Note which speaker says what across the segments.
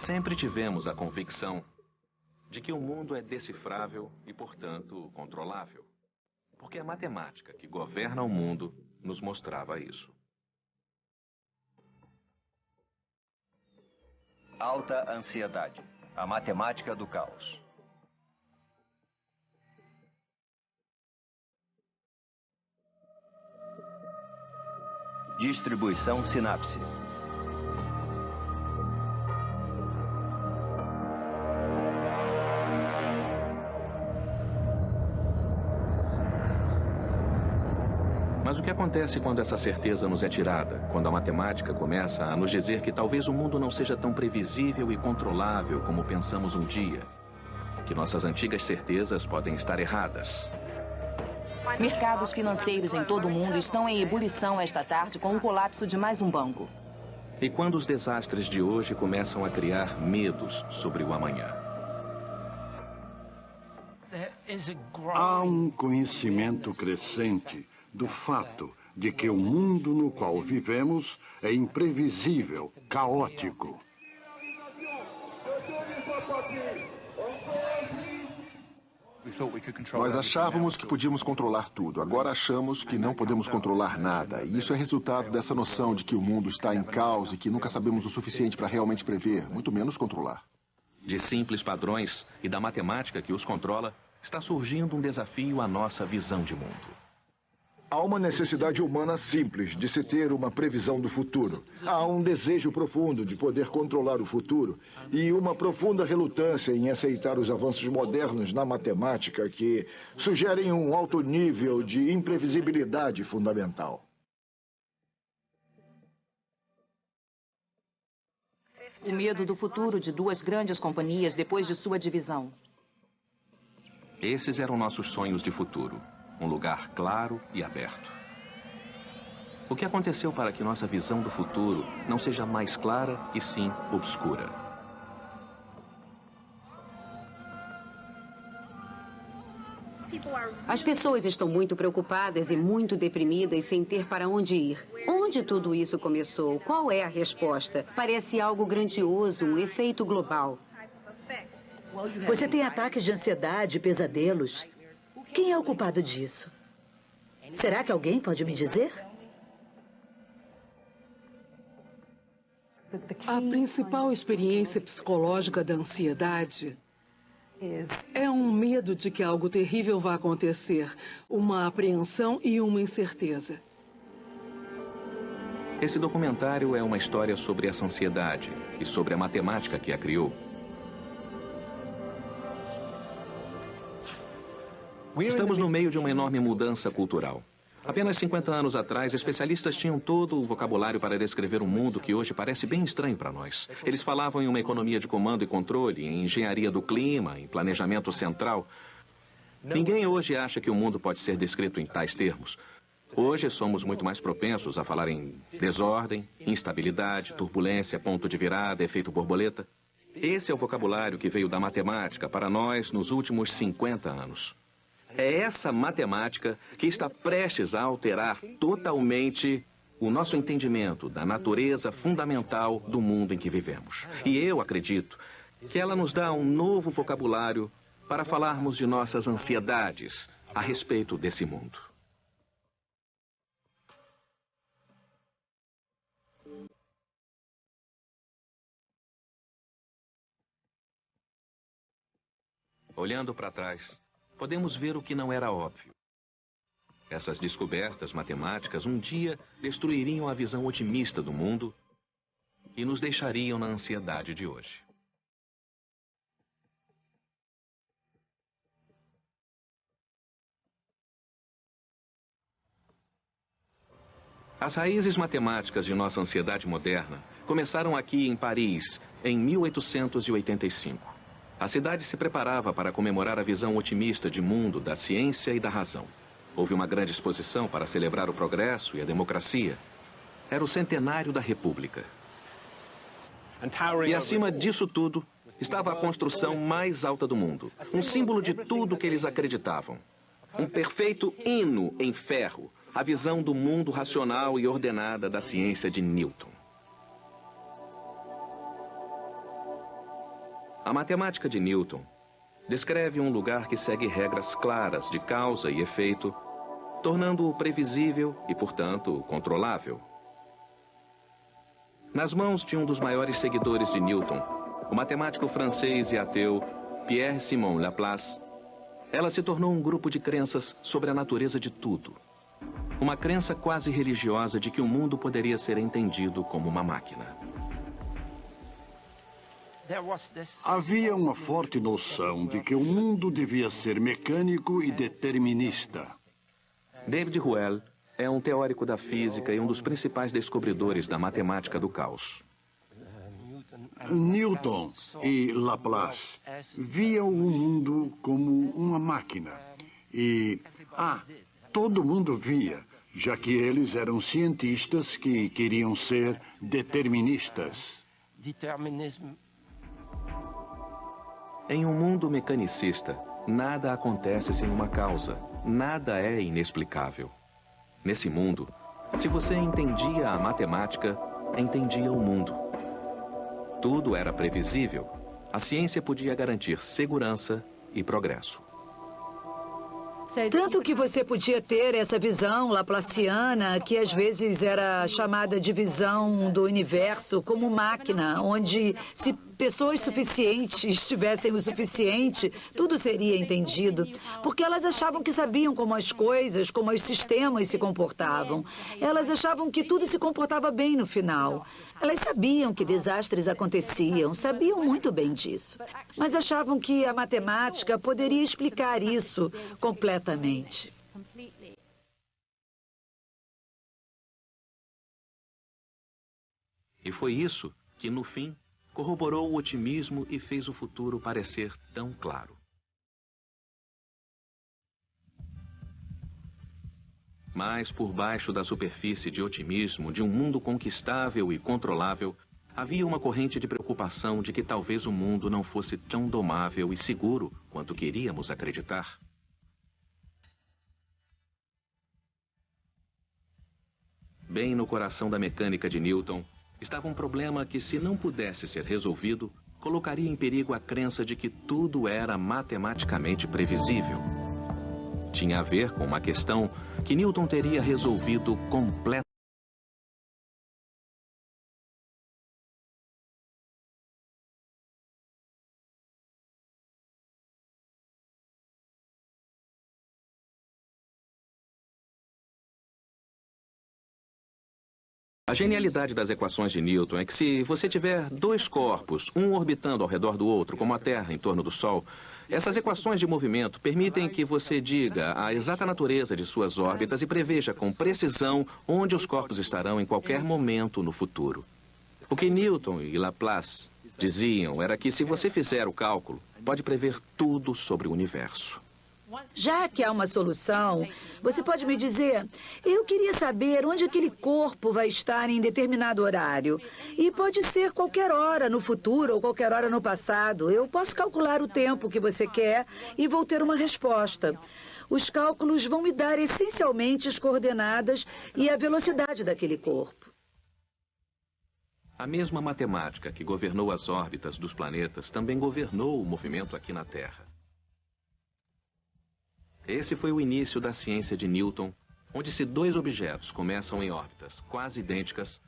Speaker 1: Sempre tivemos a convicção de que o mundo é decifrável e, portanto, controlável. Porque a matemática que governa o mundo nos mostrava isso.
Speaker 2: Alta ansiedade. A matemática do caos. Distribuição sinapse.
Speaker 1: Mas o que acontece quando essa certeza nos é tirada? Quando a matemática começa a nos dizer que talvez o mundo não seja tão previsível e controlável como pensamos um dia? Que nossas antigas certezas podem estar erradas?
Speaker 3: Mercados financeiros em todo o mundo estão em ebulição esta tarde com o colapso de mais um banco.
Speaker 1: E quando os desastres de hoje começam a criar medos sobre o amanhã?
Speaker 4: Há um conhecimento crescente do fato de que o mundo no qual vivemos é imprevisível, caótico.
Speaker 5: Nós achávamos que podíamos controlar tudo. Agora achamos que não podemos controlar nada. E isso é resultado dessa noção de que o mundo está em caos e que nunca sabemos o suficiente para realmente prever, muito menos controlar.
Speaker 1: De simples padrões e da matemática que os controla, está surgindo um desafio à nossa visão de mundo.
Speaker 6: Há uma necessidade humana simples de se ter uma previsão do futuro. Há um desejo profundo de poder controlar o futuro e uma profunda relutância em aceitar os avanços modernos na matemática que sugerem um alto nível de imprevisibilidade fundamental.
Speaker 3: O medo do futuro de duas grandes companhias depois de sua divisão.
Speaker 1: Esses eram nossos sonhos de futuro. Um lugar claro e aberto. O que aconteceu para que nossa visão do futuro não seja mais clara e sim obscura?
Speaker 7: As pessoas estão muito preocupadas e muito deprimidas sem ter para onde ir. Onde tudo isso começou? Qual é a resposta? Parece algo grandioso, um efeito global.
Speaker 8: Você tem ataques de ansiedade, pesadelos. Quem é o culpado disso? Será que alguém pode me dizer?
Speaker 9: A principal experiência psicológica da ansiedade é um medo de que algo terrível vá acontecer, uma apreensão e uma incerteza.
Speaker 1: Esse documentário é uma história sobre essa ansiedade e sobre a matemática que a criou. Estamos no meio de uma enorme mudança cultural. Apenas 50 anos atrás, especialistas tinham todo o vocabulário para descrever um mundo que hoje parece bem estranho para nós. Eles falavam em uma economia de comando e controle, em engenharia do clima, em planejamento central. Ninguém hoje acha que o mundo pode ser descrito em tais termos. Hoje somos muito mais propensos a falar em desordem, instabilidade, turbulência, ponto de virada, efeito borboleta. Esse é o vocabulário que veio da matemática para nós nos últimos 50 anos. É essa matemática que está prestes a alterar totalmente o nosso entendimento da natureza fundamental do mundo em que vivemos. E eu acredito que ela nos dá um novo vocabulário para falarmos de nossas ansiedades a respeito desse mundo. Olhando para trás, podemos ver o que não era óbvio. Essas descobertas matemáticas um dia destruiriam a visão otimista do mundo e nos deixariam na ansiedade de hoje. As raízes matemáticas de nossa ansiedade moderna começaram aqui em Paris, em 1885. A cidade se preparava para comemorar a visão otimista de mundo da ciência e da razão. Houve uma grande exposição para celebrar o progresso e a democracia. Era o centenário da República. E acima disso tudo, estava a construção mais alta do mundo. Um símbolo de tudo que eles acreditavam. Um perfeito hino em ferro. A visão do mundo racional e ordenada da ciência de Newton. A matemática de Newton descreve um lugar que segue regras claras de causa e efeito, tornando-o previsível e, portanto, controlável. Nas mãos de um dos maiores seguidores de Newton, o matemático francês e ateu Pierre-Simon Laplace, ela se tornou um grupo de crenças sobre a natureza de tudo. Uma crença quase religiosa de que o mundo poderia ser entendido como uma máquina.
Speaker 4: Havia uma forte noção de que o mundo devia ser mecânico e determinista.
Speaker 1: David Ruel é um teórico da física e um dos principais descobridores da matemática do caos.
Speaker 4: Newton e Laplace viam o mundo como uma máquina. E, todo mundo via, já que eles eram cientistas que queriam ser deterministas.
Speaker 1: Em um mundo mecanicista, nada acontece sem uma causa. Nada é inexplicável. Nesse mundo, se você entendia a matemática, entendia o mundo. Tudo era previsível. A ciência podia garantir segurança e progresso.
Speaker 8: Tanto que você podia ter essa visão laplaciana, que às vezes era chamada de visão do universo como máquina, onde se pessoas suficientes tivessem o suficiente, tudo seria entendido. Porque elas achavam que sabiam como as coisas, como os sistemas se comportavam. Elas achavam que tudo se comportava bem no final. Elas sabiam que desastres aconteciam, sabiam muito bem disso. Mas achavam que a matemática poderia explicar isso completamente.
Speaker 1: E foi isso que, no fim, corroborou o otimismo e fez o futuro parecer tão claro. Mas por baixo da superfície de otimismo, de um mundo conquistável e controlável, havia uma corrente de preocupação de que talvez o mundo não fosse tão domável e seguro quanto queríamos acreditar. Bem no coração da mecânica de Newton, estava um problema que, se não pudesse ser resolvido, colocaria em perigo a crença de que tudo era matematicamente previsível. Tinha a ver com uma questão que Newton teria resolvido completamente. A genialidade das equações de Newton é que se você tiver dois corpos, um orbitando ao redor do outro, como a Terra em torno do Sol, essas equações de movimento permitem que você diga a exata natureza de suas órbitas e preveja com precisão onde os corpos estarão em qualquer momento no futuro. O que Newton e Laplace diziam era que se você fizer o cálculo, pode prever tudo sobre o universo.
Speaker 8: Já que há uma solução, você pode me dizer, eu queria saber onde aquele corpo vai estar em determinado horário. E pode ser qualquer hora no futuro ou qualquer hora no passado. Eu posso calcular o tempo que você quer e vou ter uma resposta. Os cálculos vão me dar essencialmente as coordenadas e a velocidade daquele corpo.
Speaker 1: A mesma matemática que governou as órbitas dos planetas também governou o movimento aqui na Terra. Esse foi o início da ciência de Newton, onde se dois objetos começam em órbitas quase idênticas,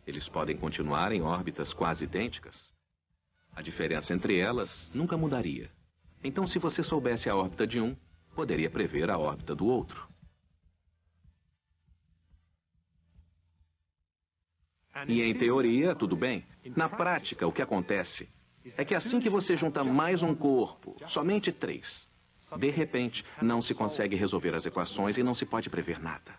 Speaker 1: eles podem continuar em órbitas quase idênticas. A diferença entre elas nunca mudaria. Então, se você soubesse a órbita de um, poderia prever a órbita do outro. E em teoria, tudo bem. Na prática, o que acontece é que assim que você junta mais um corpo, somente 3, de repente, não se consegue resolver as equações e não se pode prever nada.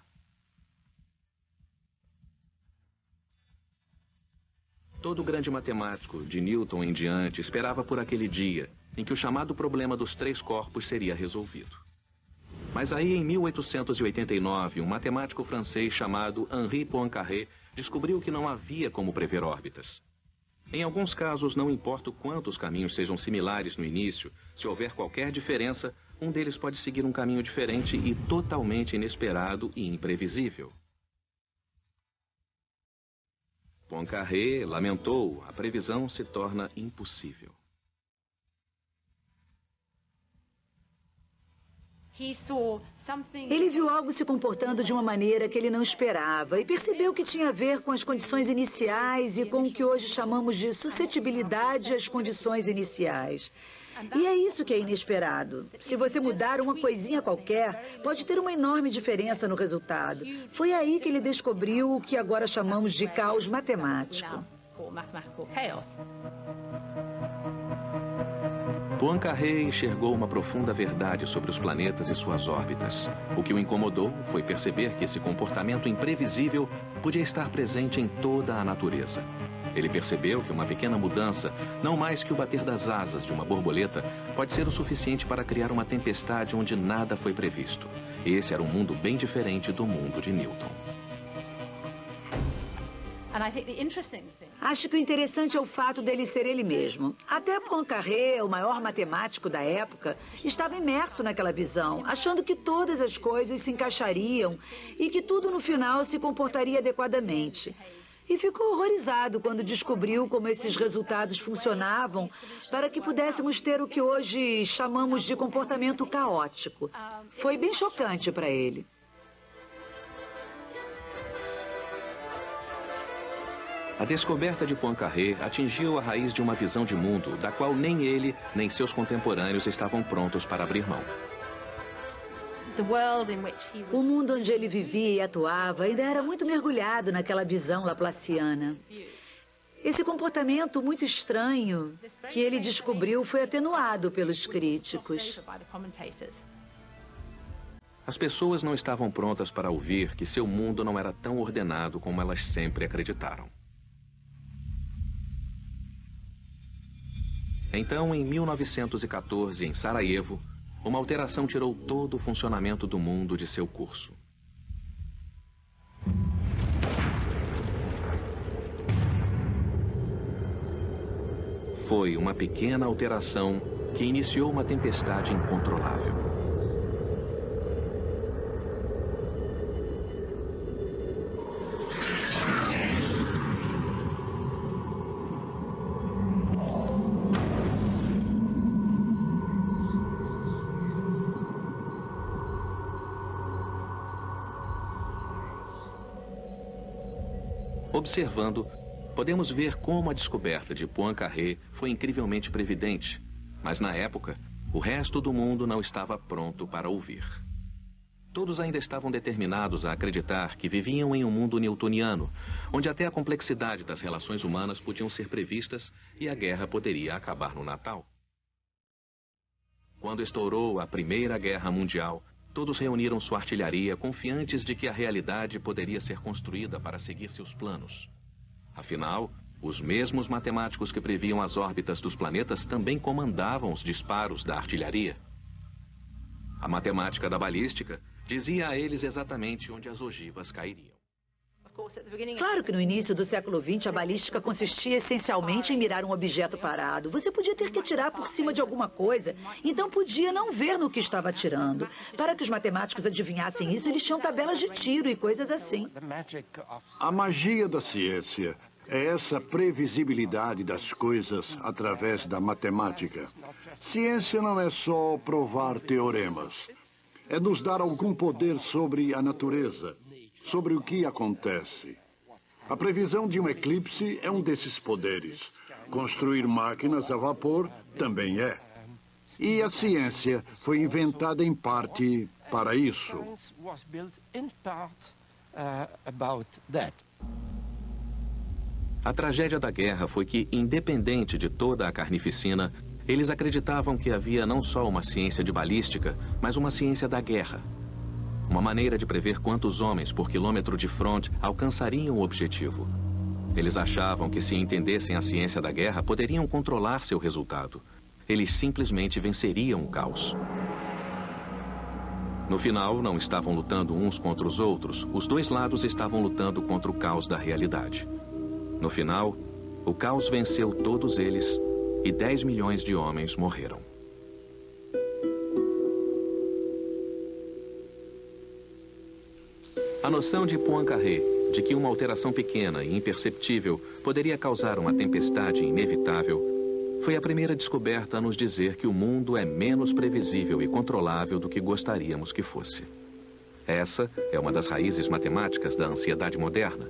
Speaker 1: Todo grande matemático, de Newton em diante, esperava por aquele dia em que o chamado problema dos 3 corpos seria resolvido. Mas aí, em 1889, um matemático francês chamado Henri Poincaré descobriu que não havia como prever órbitas. Em alguns casos, não importa o quanto os caminhos sejam similares no início, se houver qualquer diferença, um deles pode seguir um caminho diferente e totalmente inesperado e imprevisível. Poincaré lamentou, a previsão se torna impossível.
Speaker 8: Ele viu algo se comportando de uma maneira que ele não esperava e percebeu que tinha a ver com as condições iniciais e com o que hoje chamamos de suscetibilidade às condições iniciais. E é isso que é inesperado. Se você mudar uma coisinha qualquer, pode ter uma enorme diferença no resultado. Foi aí que ele descobriu o que agora chamamos de caos matemático.
Speaker 1: Poincaré enxergou uma profunda verdade sobre os planetas e suas órbitas. O que o incomodou foi perceber que esse comportamento imprevisível podia estar presente em toda a natureza. Ele percebeu que uma pequena mudança, não mais que o bater das asas de uma borboleta, pode ser o suficiente para criar uma tempestade onde nada foi previsto. Esse era um mundo bem diferente do mundo de Newton.
Speaker 8: Acho que o interessante é o fato dele ser ele mesmo. Até Poincaré, o maior matemático da época, estava imerso naquela visão, achando que todas as coisas se encaixariam e que tudo no final se comportaria adequadamente. E ficou horrorizado quando descobriu como esses resultados funcionavam para que pudéssemos ter o que hoje chamamos de comportamento caótico. Foi bem chocante para ele.
Speaker 1: A descoberta de Poincaré atingiu a raiz de uma visão de mundo da qual nem ele, nem seus contemporâneos estavam prontos para abrir mão.
Speaker 8: O mundo onde ele vivia e atuava ainda era muito mergulhado naquela visão laplaciana. Esse comportamento muito estranho que ele descobriu foi atenuado pelos críticos.
Speaker 1: As pessoas não estavam prontas para ouvir que seu mundo não era tão ordenado como elas sempre acreditaram. Então, em 1914, em Sarajevo, uma alteração tirou todo o funcionamento do mundo de seu curso. Foi uma pequena alteração que iniciou uma tempestade incontrolável. Observando, podemos ver como a descoberta de Poincaré foi incrivelmente previdente, mas na época, o resto do mundo não estava pronto para ouvir. Todos ainda estavam determinados a acreditar que viviam em um mundo newtoniano, onde até a complexidade das relações humanas podiam ser previstas e a guerra poderia acabar no Natal. Quando estourou a Primeira Guerra Mundial, todos reuniram sua artilharia, confiantes de que a realidade poderia ser construída para seguir seus planos. Afinal, os mesmos matemáticos que previam as órbitas dos planetas também comandavam os disparos da artilharia. A matemática da balística dizia a eles exatamente onde as ogivas cairiam.
Speaker 8: Claro que no início do século XX, a balística consistia essencialmente em mirar um objeto parado. Você podia ter que atirar por cima de alguma coisa, então podia não ver no que estava atirando. Para que os matemáticos adivinhassem isso, eles tinham tabelas de tiro e coisas assim.
Speaker 4: A magia da ciência é essa previsibilidade das coisas através da matemática. Ciência não é só provar teoremas. É nos dar algum poder sobre a natureza, sobre o que acontece. A previsão de um eclipse é um desses poderes. Construir máquinas a vapor também é. E a ciência foi inventada em parte para isso.
Speaker 1: A tragédia da guerra foi que, independente de toda a carnificina, eles acreditavam que havia não só uma ciência de balística, mas uma ciência da guerra. Uma maneira de prever quantos homens por quilômetro de fronte alcançariam o objetivo. Eles achavam que se entendessem a ciência da guerra, poderiam controlar seu resultado. Eles simplesmente venceriam o caos. No final, não estavam lutando uns contra os outros, os dois lados estavam lutando contra o caos da realidade. No final, o caos venceu todos eles e 10 milhões de homens morreram. A noção de Poincaré de que uma alteração pequena e imperceptível poderia causar uma tempestade inevitável foi a primeira descoberta a nos dizer que o mundo é menos previsível e controlável do que gostaríamos que fosse. Essa é uma das raízes matemáticas da ansiedade moderna.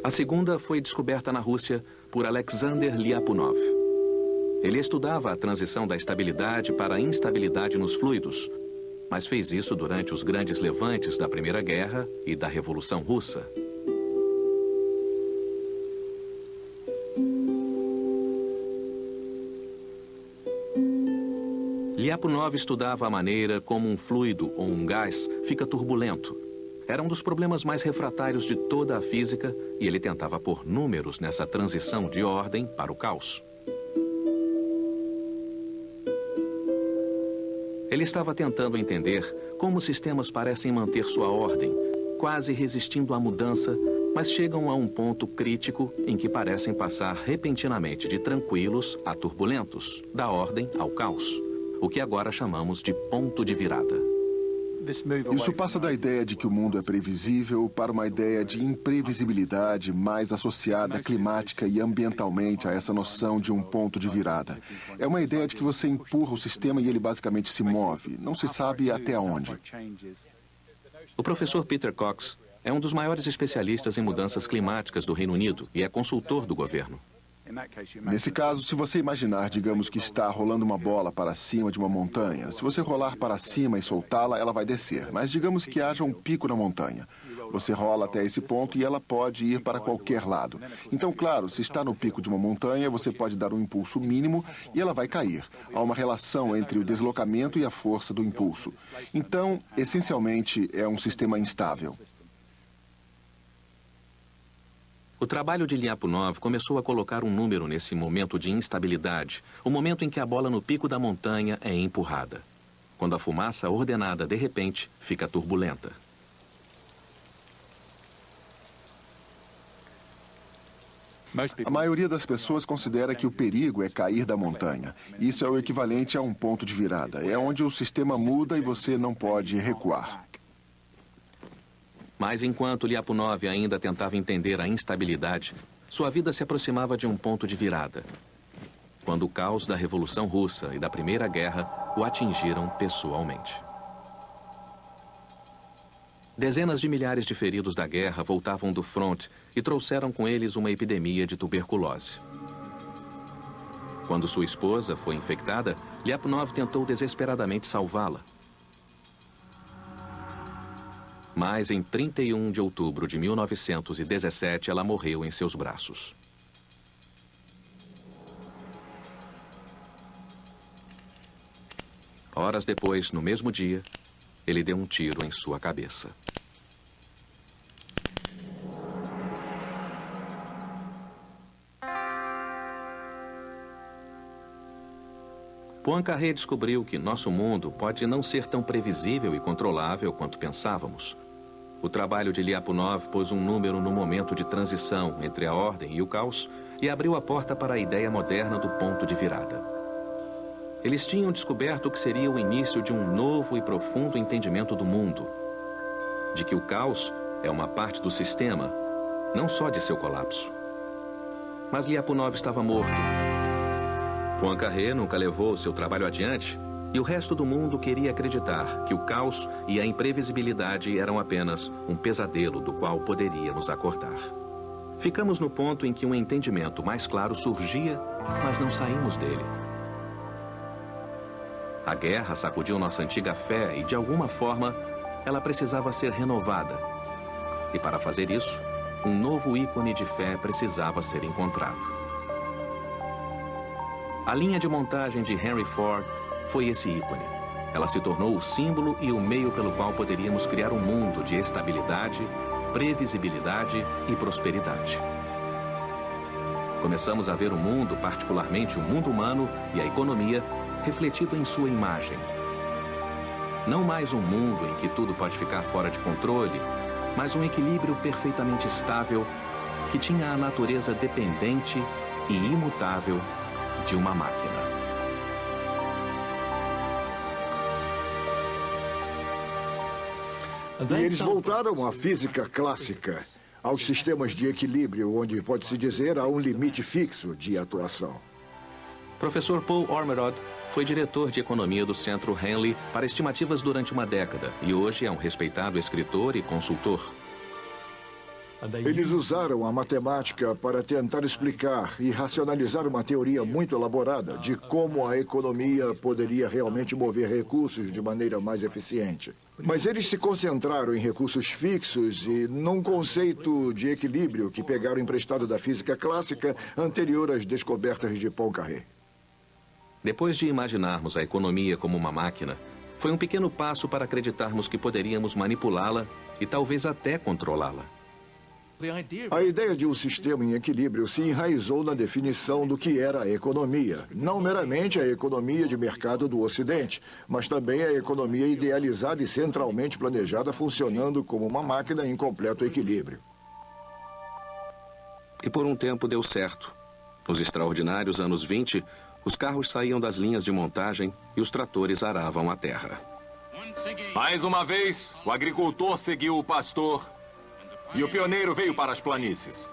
Speaker 1: A segunda foi descoberta na Rússia por Alexander Lyapunov. Ele estudava a transição da estabilidade para a instabilidade nos fluidos, mas fez isso durante os grandes levantes da Primeira Guerra e da Revolução Russa. Lyapunov estudava a maneira como um fluido ou um gás fica turbulento. Era um dos problemas mais refratários de toda a física e ele tentava pôr números nessa transição de ordem para o caos. Ele estava tentando entender como sistemas parecem manter sua ordem, quase resistindo à mudança, mas chegam a um ponto crítico em que parecem passar repentinamente de tranquilos a turbulentos, da ordem ao caos, o que agora chamamos de ponto de virada.
Speaker 5: Isso passa da ideia de que o mundo é previsível para uma ideia de imprevisibilidade mais associada climática e ambientalmente a essa noção de um ponto de virada. É uma ideia de que você empurra o sistema e ele basicamente se move, não se sabe até onde.
Speaker 1: O professor Peter Cox é um dos maiores especialistas em mudanças climáticas do Reino Unido e é consultor do governo.
Speaker 5: Nesse caso, se você imaginar, digamos que está rolando uma bola para cima de uma montanha, se você rolar para cima e soltá-la, ela vai descer. Mas digamos que haja um pico na montanha. Você rola até esse ponto e ela pode ir para qualquer lado. Então, claro, se está no pico de uma montanha, você pode dar um impulso mínimo e ela vai cair. Há uma relação entre o deslocamento e a força do impulso. Então, essencialmente, é um sistema instável.
Speaker 1: O trabalho de Lyapunov começou a colocar um número nesse momento de instabilidade, o momento em que a bola no pico da montanha é empurrada. Quando a fumaça ordenada, de repente, fica turbulenta.
Speaker 5: A maioria das pessoas considera que o perigo é cair da montanha. Isso é o equivalente a um ponto de virada. É onde o sistema muda e você não pode recuar.
Speaker 1: Mas enquanto Lyapunov ainda tentava entender a instabilidade, sua vida se aproximava de um ponto de virada, quando o caos da Revolução Russa e da Primeira Guerra o atingiram pessoalmente. Dezenas de milhares de feridos da guerra voltavam do fronte e trouxeram com eles uma epidemia de tuberculose. Quando sua esposa foi infectada, Lyapunov tentou desesperadamente salvá-la. Mas em 31 de outubro de 1917, ela morreu em seus braços. Horas depois, no mesmo dia, ele deu um tiro em sua cabeça. Poincaré descobriu que nosso mundo pode não ser tão previsível e controlável quanto pensávamos. O trabalho de Lyapunov pôs um número no momento de transição entre a ordem e o caos e abriu a porta para a ideia moderna do ponto de virada. Eles tinham descoberto o que seria o início de um novo e profundo entendimento do mundo, de que o caos é uma parte do sistema, não só de seu colapso. Mas Lyapunov estava morto. Poincaré nunca levou seu trabalho adiante e o resto do mundo queria acreditar que o caos e a imprevisibilidade eram apenas um pesadelo do qual poderíamos acordar. Ficamos no ponto em que um entendimento mais claro surgia, mas não saímos dele. A guerra sacudiu nossa antiga fé e, de alguma forma, ela precisava ser renovada. E para fazer isso, um novo ícone de fé precisava ser encontrado. A linha de montagem de Henry Ford foi esse ícone. Ela se tornou o símbolo e o meio pelo qual poderíamos criar um mundo de estabilidade, previsibilidade e prosperidade. Começamos a ver o mundo, particularmente o mundo humano e a economia, refletido em sua imagem. Não mais um mundo em que tudo pode ficar fora de controle, mas um equilíbrio perfeitamente estável que tinha a natureza dependente e imutável de uma máquina.
Speaker 6: E eles voltaram à física clássica. aos sistemas de equilíbrio, onde, pode-se dizer, há um limite fixo de atuação.
Speaker 1: Professor Paul Ormerod foi diretor de economia do Centro Henley para estimativas durante uma década e hoje é um respeitado escritor e consultor.
Speaker 6: Eles usaram a matemática para tentar explicar e racionalizar uma teoria muito elaborada de como a economia poderia realmente mover recursos de maneira mais eficiente. Mas eles se concentraram em recursos fixos e num conceito de equilíbrio que pegaram emprestado da física clássica anterior às descobertas de Poincaré.
Speaker 1: Depois de imaginarmos a economia como uma máquina, foi um pequeno passo para acreditarmos que poderíamos manipulá-la e talvez até controlá-la.
Speaker 6: A ideia de um sistema em equilíbrio se enraizou na definição do que era a economia. Não meramente a economia de mercado do Ocidente, mas também a economia idealizada e centralmente planejada funcionando como uma máquina em completo equilíbrio.
Speaker 1: E por um tempo deu certo. Nos extraordinários anos 20, os carros saíam das linhas de montagem e os tratores aravam a terra.
Speaker 10: Mais uma vez, o agricultor seguiu o pastor e o pioneiro veio para as planícies.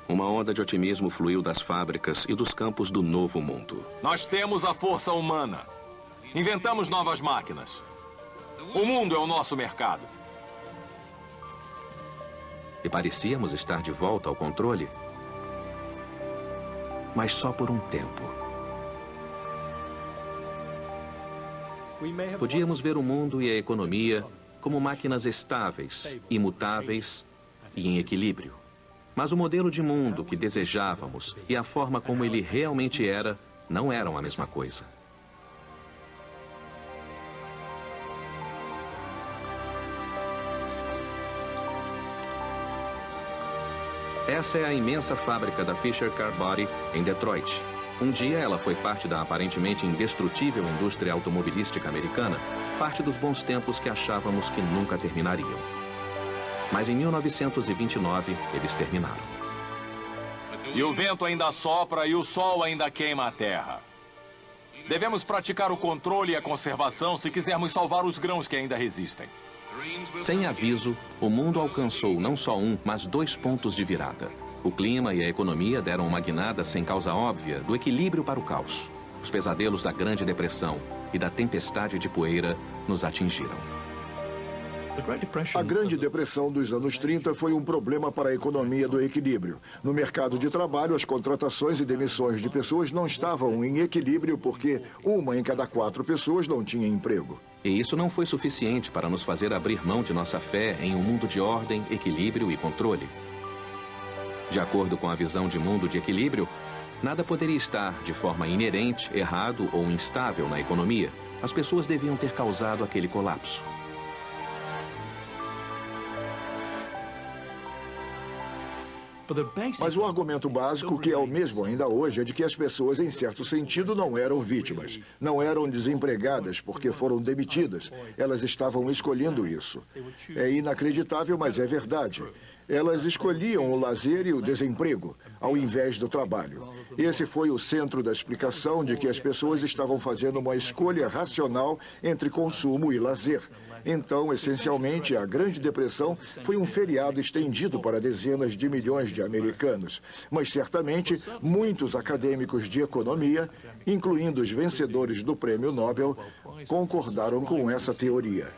Speaker 1: Uma onda de otimismo fluiu das fábricas e dos campos do novo mundo.
Speaker 10: Nós temos a força humana. Inventamos novas máquinas. O mundo é o nosso mercado.
Speaker 1: E parecíamos estar de volta ao controle. Mas só por um tempo. Podíamos ver o mundo e a economia como máquinas estáveis, imutáveis e em equilíbrio. Mas o modelo de mundo que desejávamos e a forma como ele realmente era não eram a mesma coisa. Essa é a imensa fábrica da Fisher Car Body em Detroit. Um dia ela foi parte da aparentemente indestrutível indústria automobilística americana, parte dos bons tempos que achávamos que nunca terminariam. Mas em 1929, eles terminaram.
Speaker 10: E o vento ainda sopra e o sol ainda queima a terra. Devemos praticar o controle e a conservação se quisermos salvar os grãos que ainda resistem.
Speaker 1: Sem aviso, o mundo alcançou não só um, mas 2 pontos de virada. O clima e a economia deram uma guinada sem causa óbvia do equilíbrio para o caos. Os pesadelos da Grande Depressão e da tempestade de poeira nos atingiram.
Speaker 6: A Grande Depressão dos anos 30 foi um problema para a economia do equilíbrio. No mercado de trabalho, as contratações e demissões de pessoas não estavam em equilíbrio porque 1 em cada 4 pessoas não tinha emprego.
Speaker 1: E isso não foi suficiente para nos fazer abrir mão de nossa fé em um mundo de ordem, equilíbrio e controle. De acordo com a visão de mundo de equilíbrio, nada poderia estar de forma inerente, errado ou instável na economia. As pessoas deviam ter causado aquele colapso.
Speaker 6: Mas o argumento básico, que é o mesmo ainda hoje, é de que as pessoas, em certo sentido, não eram vítimas. Não eram desempregadas porque foram demitidas. Elas estavam escolhendo isso. É inacreditável, mas é verdade. Elas escolhiam o lazer e o desemprego, ao invés do trabalho. Esse foi o centro da explicação de que as pessoas estavam fazendo uma escolha racional entre consumo e lazer. Então, essencialmente, a Grande Depressão foi um feriado estendido para dezenas de milhões de americanos. Mas, certamente, muitos acadêmicos de economia, incluindo os vencedores do Prêmio Nobel, concordaram com essa teoria.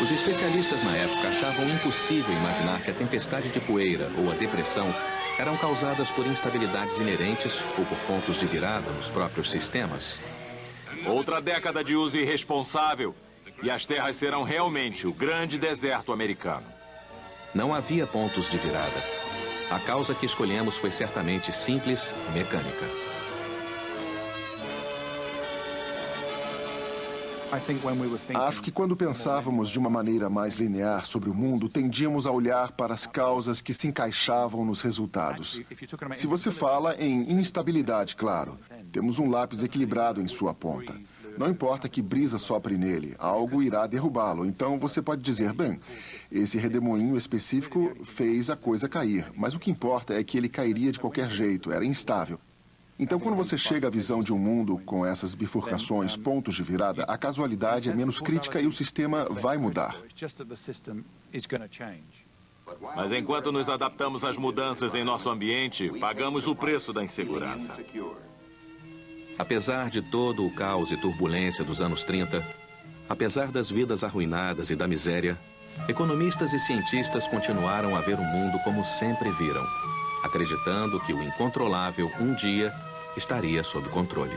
Speaker 1: Os especialistas na época achavam impossível imaginar que a tempestade de poeira ou a depressão eram causadas por instabilidades inerentes ou por pontos de virada nos próprios sistemas.
Speaker 10: Outra década de uso irresponsável e as terras serão realmente o grande deserto americano.
Speaker 1: Não havia pontos de virada. A causa que escolhemos foi certamente simples e mecânica.
Speaker 5: Acho que quando pensávamos de uma maneira mais linear sobre o mundo, tendíamos a olhar para as causas que se encaixavam nos resultados. Se você fala em instabilidade, claro, temos um lápis equilibrado em sua ponta. Não importa que brisa sopre nele, algo irá derrubá-lo. Então você pode dizer, bem, esse redemoinho específico fez a coisa cair, mas o que importa é que ele cairia de qualquer jeito, era instável. Então, quando você chega à visão de um mundo com essas bifurcações, pontos de virada, a casualidade é menos crítica e o sistema vai mudar.
Speaker 10: Mas enquanto nos adaptamos às mudanças em nosso ambiente, pagamos o preço da insegurança.
Speaker 1: Apesar de todo o caos e turbulência dos anos 30, apesar das vidas arruinadas e da miséria, economistas e cientistas continuaram a ver o mundo como sempre viram, acreditando que o incontrolável, um dia, estaria sob controle.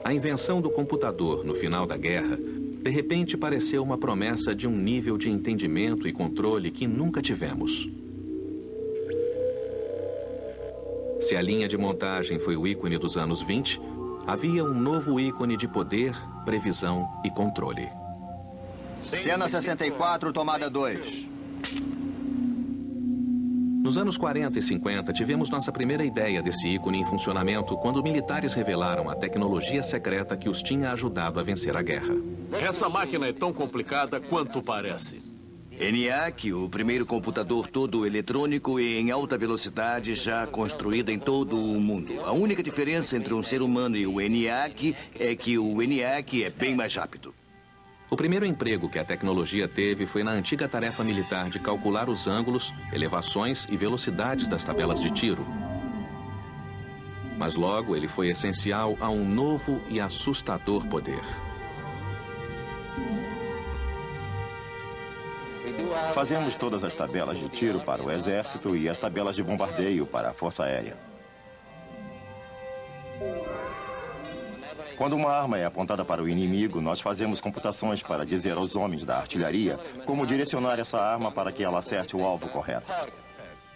Speaker 1: A invenção do computador no final da guerra, de repente pareceu uma promessa de um nível de entendimento e controle que nunca tivemos. Se a linha de montagem foi o ícone dos anos 20, havia um novo ícone de poder, previsão e controle.
Speaker 2: Cena 64, tomada 2.
Speaker 1: Nos anos 40 e 50, tivemos nossa primeira ideia desse ícone em funcionamento quando militares revelaram a tecnologia secreta que os tinha ajudado a vencer a guerra.
Speaker 11: Essa máquina é tão complicada quanto parece.
Speaker 12: ENIAC, o primeiro computador todo eletrônico e em alta velocidade já construído em todo o mundo. A única diferença entre um ser humano e o ENIAC é que o ENIAC é bem mais rápido.
Speaker 1: O primeiro emprego que a tecnologia teve foi na antiga tarefa militar de calcular os ângulos, elevações e velocidades das tabelas de tiro. Mas logo ele foi essencial a um novo e assustador poder.
Speaker 13: Fazemos todas as tabelas de tiro para o Exército e as tabelas de bombardeio para a Força Aérea. Quando uma arma é apontada para o inimigo, nós fazemos computações para dizer aos homens da artilharia como direcionar essa arma para que ela acerte o alvo correto.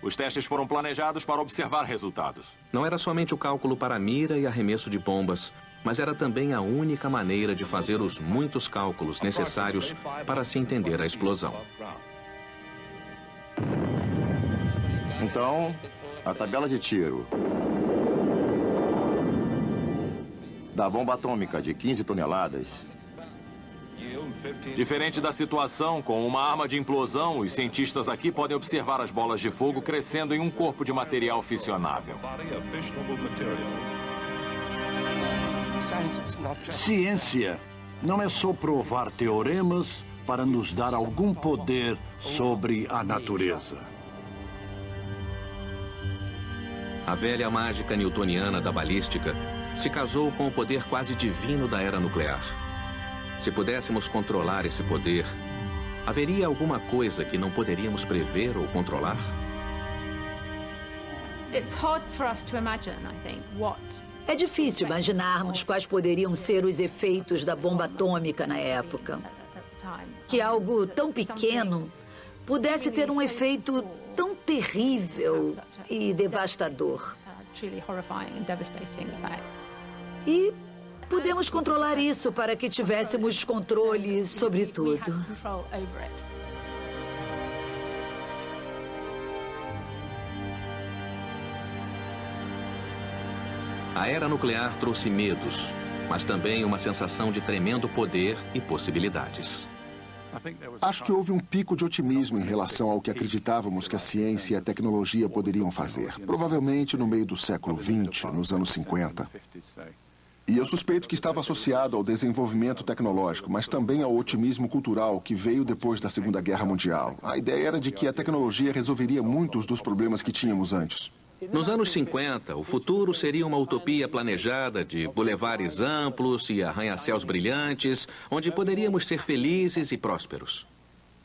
Speaker 10: Os testes foram planejados para observar resultados.
Speaker 1: Não era somente o cálculo para mira e arremesso de bombas, mas era também a única maneira de fazer os muitos cálculos necessários para se entender a explosão.
Speaker 13: Então, a tabela de tiro da bomba atômica de 15 toneladas.
Speaker 10: Diferente da situação, com uma arma de implosão, os cientistas aqui podem observar as bolas de fogo crescendo em um corpo de material fissionável.
Speaker 4: Ciência não é só provar teoremas para nos dar algum poder sobre a natureza.
Speaker 1: A velha mágica newtoniana da balística se casou com o poder quase divino da era nuclear. Se pudéssemos controlar esse poder, haveria alguma coisa que não poderíamos prever ou controlar?
Speaker 8: É difícil imaginarmos quais poderiam ser os efeitos da bomba atômica na época. Que algo tão pequeno pudesse ter um efeito tão terrível e devastador. E podemos controlar isso para que tivéssemos controle sobre tudo.
Speaker 1: A era nuclear trouxe medos, mas também uma sensação de tremendo poder e possibilidades.
Speaker 5: Acho que houve um pico de otimismo em relação ao que acreditávamos que a ciência e a tecnologia poderiam fazer. Provavelmente no meio do século XX, nos anos 50. E eu suspeito que estava associado ao desenvolvimento tecnológico, mas também ao otimismo cultural que veio depois da Segunda Guerra Mundial. A ideia era de que a tecnologia resolveria muitos dos problemas que tínhamos antes.
Speaker 1: Nos anos 50, o futuro seria uma utopia planejada de bulevares amplos e arranha-céus brilhantes, onde poderíamos ser felizes e prósperos.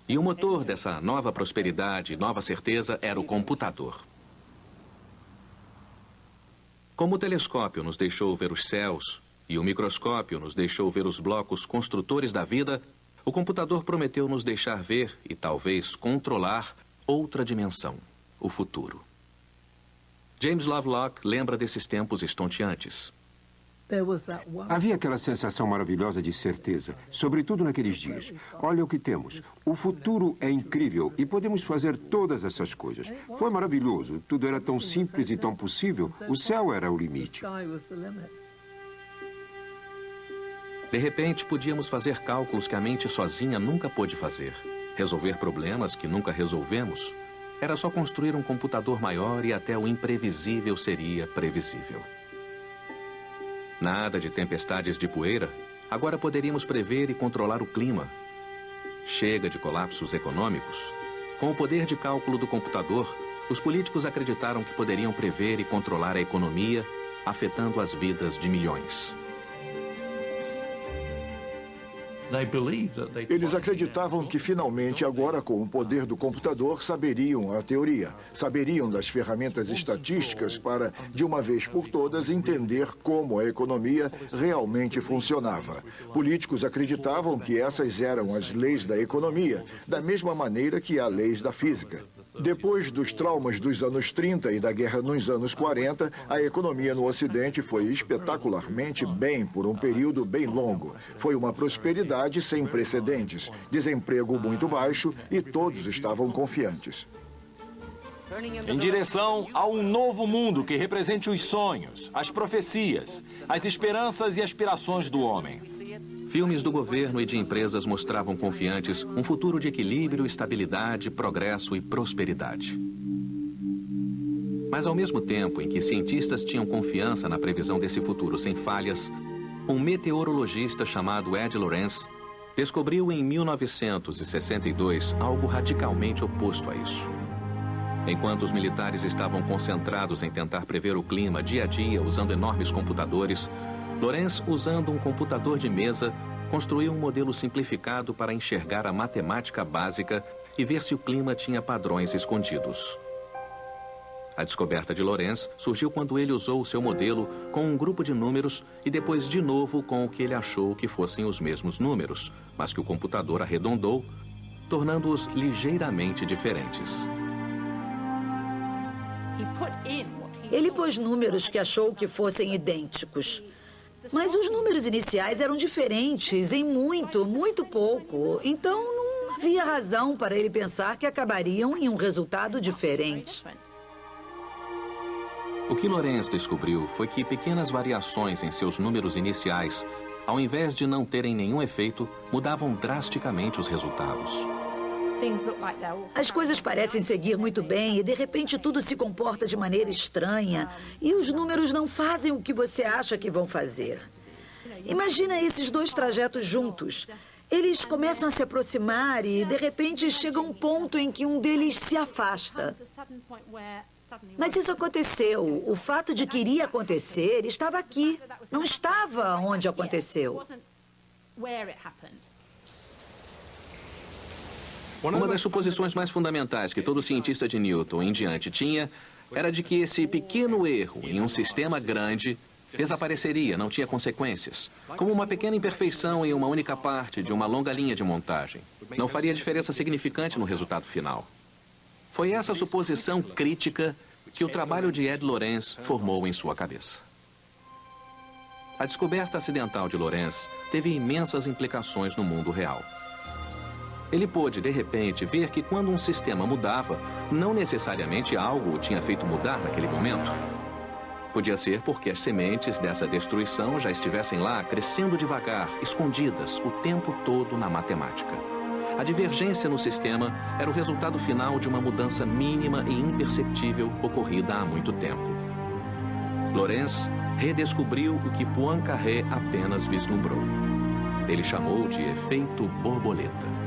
Speaker 1: E o motor dessa nova prosperidade e nova certeza era o computador. Como o telescópio nos deixou ver os céus e o microscópio nos deixou ver os blocos construtores da vida, o computador prometeu nos deixar ver e talvez controlar outra dimensão, o futuro. James Lovelock lembra desses tempos estonteantes.
Speaker 14: Havia aquela sensação maravilhosa de certeza, sobretudo naqueles dias. Olha o que temos. O futuro é incrível e podemos fazer todas essas coisas. Foi maravilhoso. Tudo era tão simples e tão possível. O céu era o limite.
Speaker 1: De repente, podíamos fazer cálculos que a mente sozinha nunca pôde fazer. Resolver problemas que nunca resolvemos. Era só construir um computador maior e até o imprevisível seria previsível. Nada de tempestades de poeira. Agora poderíamos prever e controlar o clima. Chega de colapsos econômicos. Com o poder de cálculo do computador, os políticos acreditaram que poderiam prever e controlar a economia, afetando as vidas de milhões.
Speaker 6: Eles acreditavam que finalmente agora com o poder do computador saberiam a teoria, saberiam das ferramentas estatísticas para, de uma vez por todas, entender como a economia realmente funcionava. Políticos acreditavam que essas eram as leis da economia, da mesma maneira que há leis da física. Depois dos traumas dos anos 30 e da guerra nos anos 40, a economia no Ocidente foi espetacularmente bem por um período bem longo. Foi uma prosperidade sem precedentes, desemprego muito baixo e todos estavam confiantes.
Speaker 10: Em direção a um novo mundo que represente os sonhos, as profecias, as esperanças e aspirações do homem.
Speaker 1: Filmes do governo e de empresas mostravam confiantes um futuro de equilíbrio, estabilidade, progresso e prosperidade. Mas ao mesmo tempo em que cientistas tinham confiança na previsão desse futuro sem falhas, um meteorologista chamado Ed Lorenz descobriu em 1962 algo radicalmente oposto a isso. Enquanto os militares estavam concentrados em tentar prever o clima dia a dia usando enormes computadores, Lorenz, usando um computador de mesa, construiu um modelo simplificado para enxergar a matemática básica e ver se o clima tinha padrões escondidos. A descoberta de Lorenz surgiu quando ele usou o seu modelo com um grupo de números e depois de novo com o que ele achou que fossem os mesmos números, mas que o computador arredondou, tornando-os ligeiramente diferentes.
Speaker 8: Ele pôs números que achou que fossem idênticos. Mas os números iniciais eram diferentes em muito, muito pouco. Então não havia razão para ele pensar que acabariam em um resultado diferente.
Speaker 1: O que Lorenz descobriu foi que pequenas variações em seus números iniciais, ao invés de não terem nenhum efeito, mudavam drasticamente os resultados.
Speaker 8: As coisas parecem seguir muito bem e, de repente, tudo se comporta de maneira estranha e os números não fazem o que você acha que vão fazer. Imagina esses dois trajetos juntos. Eles começam a se aproximar e, de repente, chega um ponto em que um deles se afasta. Mas isso aconteceu. O fato de que iria acontecer estava aqui. Não estava onde aconteceu.
Speaker 1: Uma das suposições mais fundamentais que todo cientista de Newton em diante tinha era de que esse pequeno erro em um sistema grande desapareceria, não tinha consequências. Como uma pequena imperfeição em uma única parte de uma longa linha de montagem. Não faria diferença significante no resultado final. Foi essa suposição crítica que o trabalho de Ed Lorenz formou em sua cabeça. A descoberta acidental de Lorenz teve imensas implicações no mundo real. Ele pôde, de repente, ver que quando um sistema mudava, não necessariamente algo o tinha feito mudar naquele momento. Podia ser porque as sementes dessa destruição já estivessem lá, crescendo devagar, escondidas, o tempo todo na matemática. A divergência no sistema era o resultado final de uma mudança mínima e imperceptível ocorrida há muito tempo. Lorenz redescobriu o que Poincaré apenas vislumbrou. Ele chamou de efeito borboleta.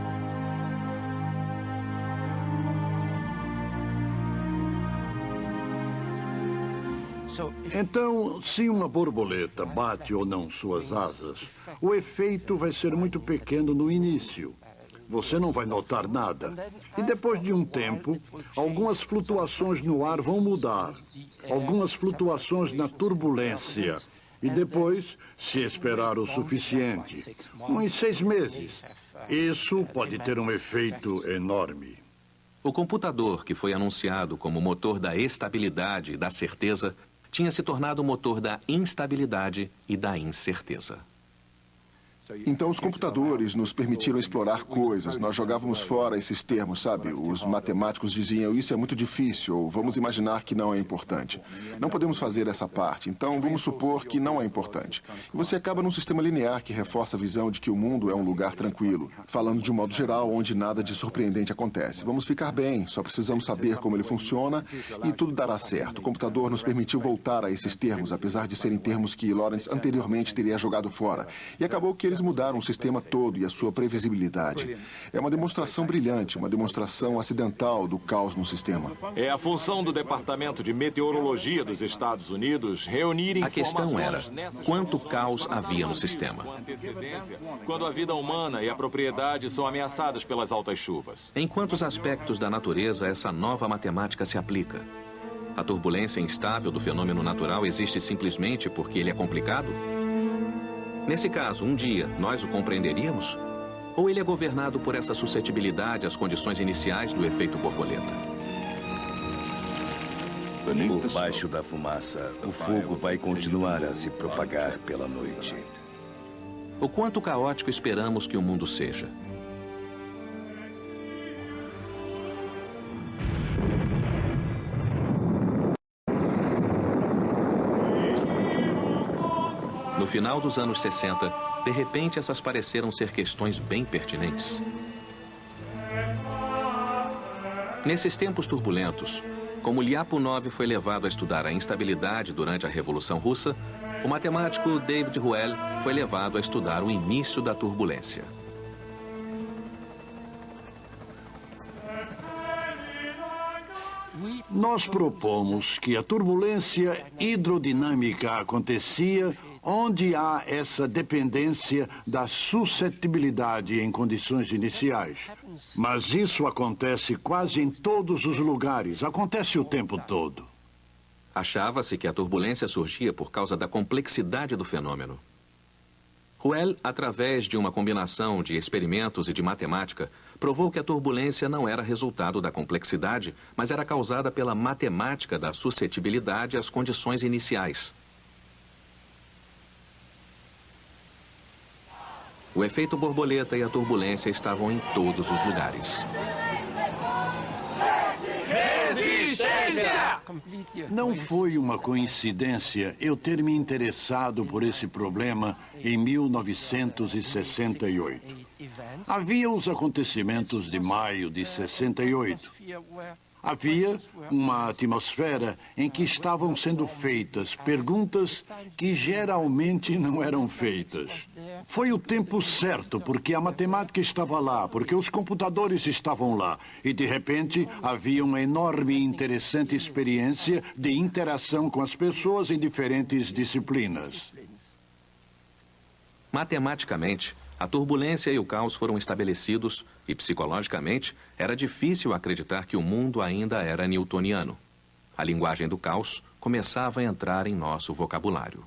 Speaker 4: Então, se uma borboleta bate ou não suas asas, o efeito vai ser muito pequeno no início. Você não vai notar nada. E depois de um tempo, algumas flutuações no ar vão mudar. Algumas flutuações na turbulência. E depois, se esperar o suficiente, uns 6 meses, isso pode ter um efeito enorme.
Speaker 1: O computador, que foi anunciado como motor da estabilidade e da certeza, tinha se tornado o motor da instabilidade e da incerteza.
Speaker 5: Então, os computadores nos permitiram explorar coisas. Nós jogávamos fora esses termos, sabe? Os matemáticos diziam, isso é muito difícil, ou vamos imaginar que não é importante. Não podemos fazer essa parte, então vamos supor que não é importante. E você acaba num sistema linear que reforça a visão de que o mundo é um lugar tranquilo, falando de um modo geral, onde nada de surpreendente acontece. Vamos ficar bem, só precisamos saber como ele funciona e tudo dará certo. O computador nos permitiu voltar a esses termos, apesar de serem termos que Lawrence anteriormente teria jogado fora. E acabou que eles mudaram o sistema todo e a sua previsibilidade. É uma demonstração brilhante, uma demonstração acidental do caos no sistema.
Speaker 10: É a função do Departamento de Meteorologia dos Estados Unidos reunir informações...
Speaker 1: A questão era, quanto caos havia no sistema?
Speaker 10: Quando a vida humana e a propriedade são ameaçadas pelas altas chuvas.
Speaker 1: Em quantos aspectos da natureza essa nova matemática se aplica? A turbulência instável do fenômeno natural existe simplesmente porque ele é complicado? Nesse caso, um dia, nós o compreenderíamos? Ou ele é governado por essa suscetibilidade às condições iniciais do efeito borboleta?
Speaker 12: Por baixo da fumaça, o fogo vai continuar a se propagar pela noite.
Speaker 1: O quanto caótico esperamos que o mundo seja? No final dos anos 60, de repente essas pareceram ser questões bem pertinentes. Nesses tempos turbulentos, como Lyapunov foi levado a estudar a instabilidade durante a Revolução Russa, o matemático David Ruel foi levado a estudar o início da turbulência.
Speaker 4: Nós propomos que a turbulência hidrodinâmica acontecia onde há essa dependência da suscetibilidade em condições iniciais. Mas isso acontece quase em todos os lugares, acontece o tempo todo.
Speaker 1: Achava-se que a turbulência surgia por causa da complexidade do fenômeno. Ruel, através de uma combinação de experimentos e de matemática, provou que a turbulência não era resultado da complexidade, mas era causada pela matemática da suscetibilidade às condições iniciais. O efeito borboleta e a turbulência estavam em todos os lugares.
Speaker 4: Resistência! Não foi uma coincidência eu ter me interessado por esse problema em 1968. Havia os acontecimentos de maio de 68. Havia uma atmosfera em que estavam sendo feitas perguntas que geralmente não eram feitas. Foi o tempo certo, porque a matemática estava lá, porque os computadores estavam lá. E, de repente, havia uma enorme e interessante experiência de interação com as pessoas em diferentes disciplinas.
Speaker 1: Matematicamente, a turbulência e o caos foram estabelecidos e, psicologicamente, era difícil acreditar que o mundo ainda era newtoniano. A linguagem do caos começava a entrar em nosso vocabulário.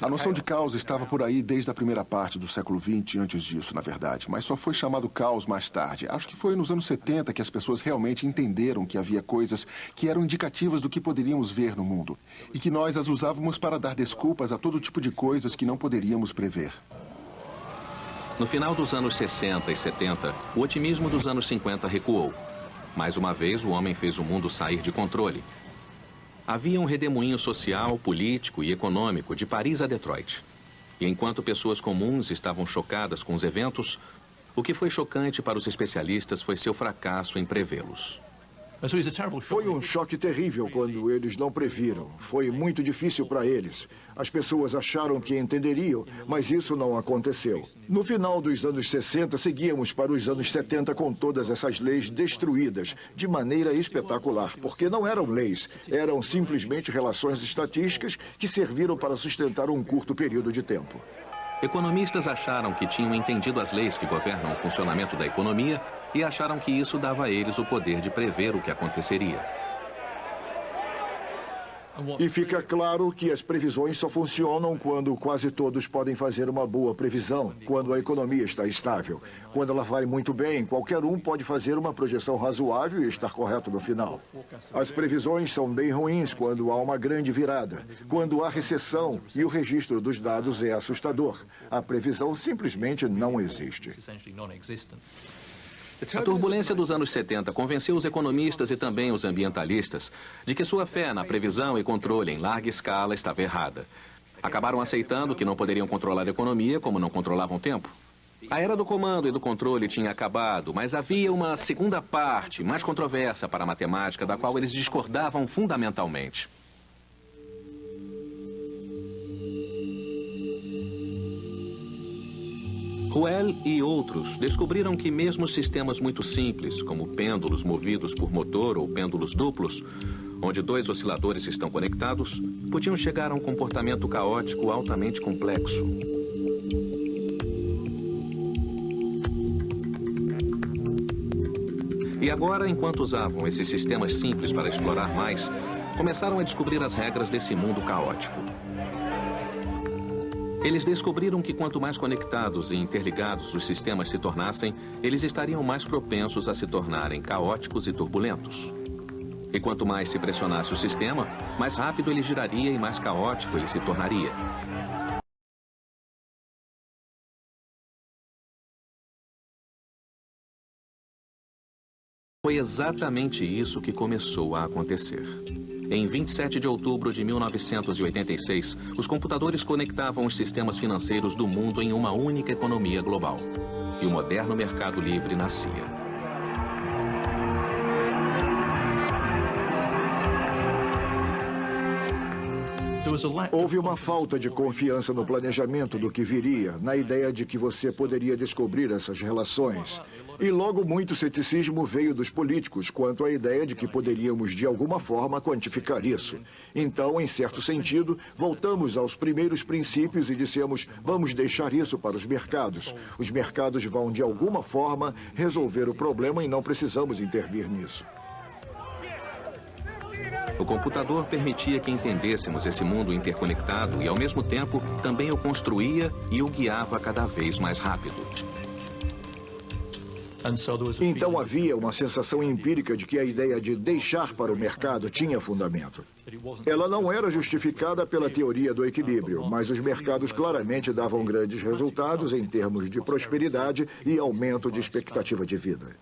Speaker 5: A noção de caos estava por aí desde a primeira parte do século XX, antes disso, na verdade, mas só foi chamado caos mais tarde. Acho que foi nos anos 70 que as pessoas realmente entenderam que havia coisas que eram indicativas do que poderíamos ver no mundo e que nós as usávamos para dar desculpas a todo tipo de coisas que não poderíamos prever.
Speaker 1: No final dos anos 60 e 70, o otimismo dos anos 50 recuou. Mais uma vez, o homem fez o mundo sair de controle. Havia um redemoinho social, político e econômico de Paris a Detroit. E enquanto pessoas comuns estavam chocadas com os eventos, o que foi chocante para os especialistas foi seu fracasso em prevê-los.
Speaker 6: Foi um choque terrível quando eles não previram. Foi muito difícil para eles. As pessoas acharam que entenderiam, mas isso não aconteceu. No final dos anos 60, seguíamos para os anos 70 com todas essas leis destruídas, de maneira espetacular, porque não eram leis, eram simplesmente relações estatísticas que serviram para sustentar um curto período de tempo.
Speaker 1: Economistas acharam que tinham entendido as leis que governam o funcionamento da economia e acharam que isso dava a eles o poder de prever o que aconteceria.
Speaker 6: E fica claro que as previsões só funcionam quando quase todos podem fazer uma boa previsão, quando a economia está estável. Quando ela vai muito bem, qualquer um pode fazer uma projeção razoável e estar correto no final. As previsões são bem ruins quando há uma grande virada, quando há recessão e o registro dos dados é assustador. A previsão simplesmente não existe.
Speaker 1: A turbulência dos anos 70 convenceu os economistas e também os ambientalistas de que sua fé na previsão e controle em larga escala estava errada. Acabaram aceitando que não poderiam controlar a economia como não controlavam o tempo. A era do comando e do controle tinha acabado, mas havia uma segunda parte, mais controversa para a matemática, da qual eles discordavam fundamentalmente. Ruel e outros descobriram que mesmo sistemas muito simples, como pêndulos movidos por motor ou pêndulos duplos, onde dois osciladores estão conectados, podiam chegar a um comportamento caótico altamente complexo. E agora, enquanto usavam esses sistemas simples para explorar mais, começaram a descobrir as regras desse mundo caótico. Eles descobriram que quanto mais conectados e interligados os sistemas se tornassem, eles estariam mais propensos a se tornarem caóticos e turbulentos. E quanto mais se pressionasse o sistema, mais rápido ele giraria e mais caótico ele se tornaria. Foi exatamente isso que começou a acontecer. Em 27 de outubro de 1986, os computadores conectavam os sistemas financeiros do mundo em uma única economia global. E o moderno mercado livre nascia.
Speaker 6: Houve uma falta de confiança no planejamento do que viria, na ideia de que você poderia descobrir essas relações. E logo muito ceticismo veio dos políticos quanto à ideia de que poderíamos de alguma forma quantificar isso. Então, em certo sentido, voltamos aos primeiros princípios e dissemos, vamos deixar isso para os mercados. Os mercados vão de alguma forma resolver o problema e não precisamos intervir nisso.
Speaker 1: O computador permitia que entendêssemos esse mundo interconectado e, ao mesmo tempo, também o construía e o guiava cada vez mais rápido.
Speaker 6: Então havia uma sensação empírica de que a ideia de deixar para o mercado tinha fundamento. Ela não era justificada pela teoria do equilíbrio, mas os mercados claramente davam grandes resultados em termos de prosperidade e aumento de expectativa de vida.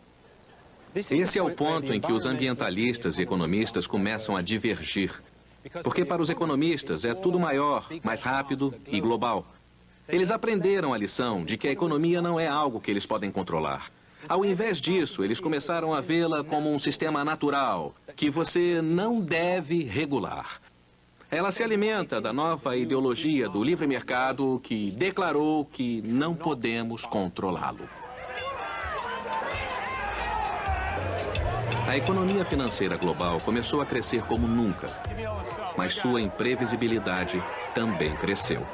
Speaker 1: Esse é o ponto em que os ambientalistas e economistas começam a divergir. Porque para os economistas é tudo maior, mais rápido e global. Eles aprenderam a lição de que a economia não é algo que eles podem controlar. Ao invés disso, eles começaram a vê-la como um sistema natural, que você não deve regular. Ela se alimenta da nova ideologia do livre mercado que declarou que não podemos controlá-lo. A economia financeira global começou a crescer como nunca, mas sua imprevisibilidade também cresceu.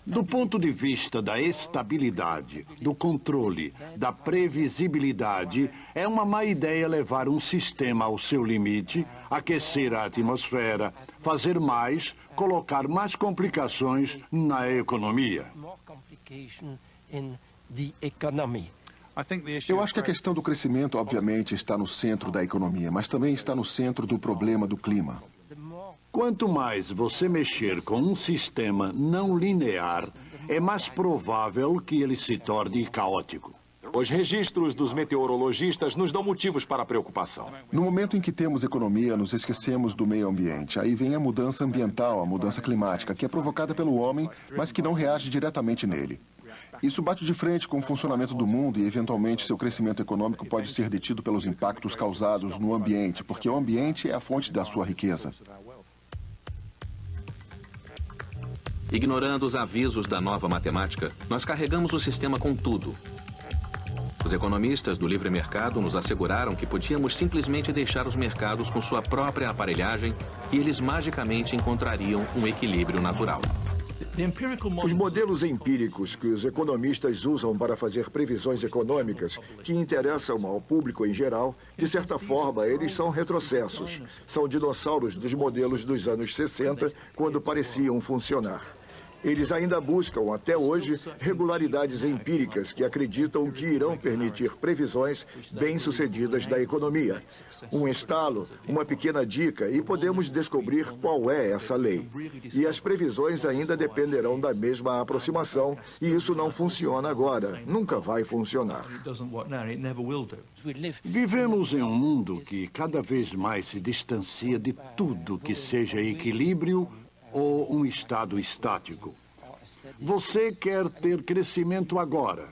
Speaker 4: Do ponto de vista da estabilidade, do controle, da previsibilidade, é uma má ideia levar um sistema ao seu limite, aquecer a atmosfera, fazer mais, colocar mais complicações na economia.
Speaker 5: Eu acho que a questão do crescimento, obviamente, está no centro da economia, mas também está no centro do problema do clima.
Speaker 4: Quanto mais você mexer com um sistema não linear, é mais provável que ele se torne caótico.
Speaker 10: Os registros dos meteorologistas nos dão motivos para preocupação.
Speaker 5: No momento em que temos economia, nos esquecemos do meio ambiente. Aí vem a mudança ambiental, a mudança climática, que é provocada pelo homem, mas que não reage diretamente nele. Isso bate de frente com o funcionamento do mundo e, eventualmente, seu crescimento econômico pode ser detido pelos impactos causados no ambiente, porque o ambiente é a fonte da sua riqueza.
Speaker 1: Ignorando os avisos da nova matemática, nós carregamos o sistema com tudo. Os economistas do livre mercado nos asseguraram que podíamos simplesmente deixar os mercados com sua própria aparelhagem e eles magicamente encontrariam um equilíbrio natural.
Speaker 6: Os modelos empíricos que os economistas usam para fazer previsões econômicas que interessam ao público em geral, de certa forma, eles são retrocessos. São dinossauros dos modelos dos anos 60, quando pareciam funcionar. Eles ainda buscam, até hoje, regularidades empíricas que acreditam que irão permitir previsões bem-sucedidas da economia. Um estalo, uma pequena dica e podemos descobrir qual é essa lei. E as previsões ainda dependerão da mesma aproximação e isso não funciona agora. Nunca vai funcionar.
Speaker 4: Vivemos em um mundo que cada vez mais se distancia de tudo que seja equilíbrio ou um estado estático. Você quer ter crescimento agora,